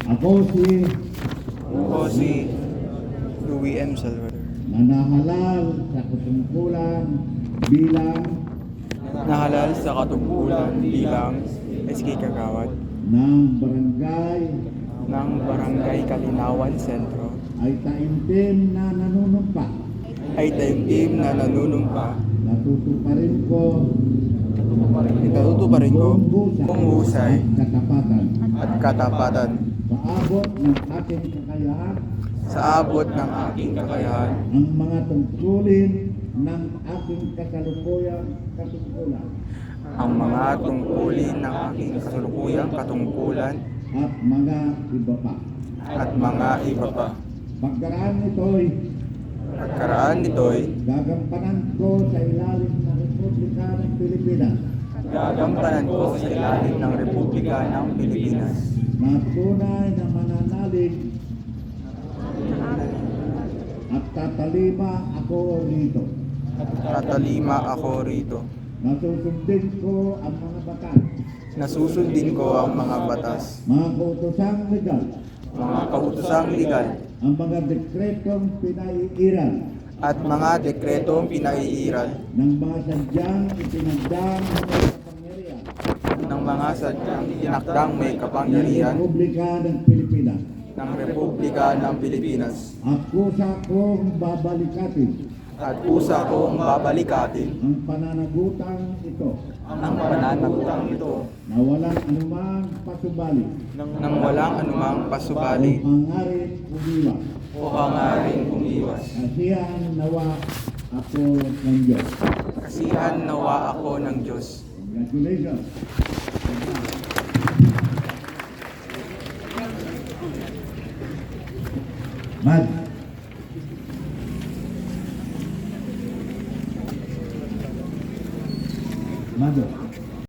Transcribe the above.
Ako si Louis M. Salvador. nanahalal sa katungkulan bilang Nahalal sa katungkulan bilang SK Kagawad ng Barangay Kalinawan Sentro ay taimtim na nanunumpa. Natutuparin ko kung husay katapatan at katapatan sa abot ng aking kakayahan ang mga tungkulin ng aking kasalukuyang katungkulan ang mga tungkulin ng aking kasalukuyang katungkulan at mga iba pa. at mga iba pa. Pagkaraan nito'y gagampanan ko sa ilalim ng Republika ng Pilipinas Gagampanan ko sa ilalim ng Republika ng Pilipinas na tunay na mananalig at tatalima ako rito. Nasusundin ko ang mga batas, Nasusundin ko ang mga batas, mga kautosang legal, ang ang mga dekretong pinaiiral at mga dekretong pinaiiral ng mga sadyang itinagdang may kapangyarihan ng mga sadyang tinakdang may kapangyarihan Republika ng Pilipinas. ng Republika ng Pilipinas At kusa kong babalikatin ang pananagutang ito na na walang anumang pasubali nang walang anumang pasubali o hangaring umiwas. Kasihan nawa ako ng Diyos. Kasihan nawa ako ng Diyos. Congratulations. Mad. Mado.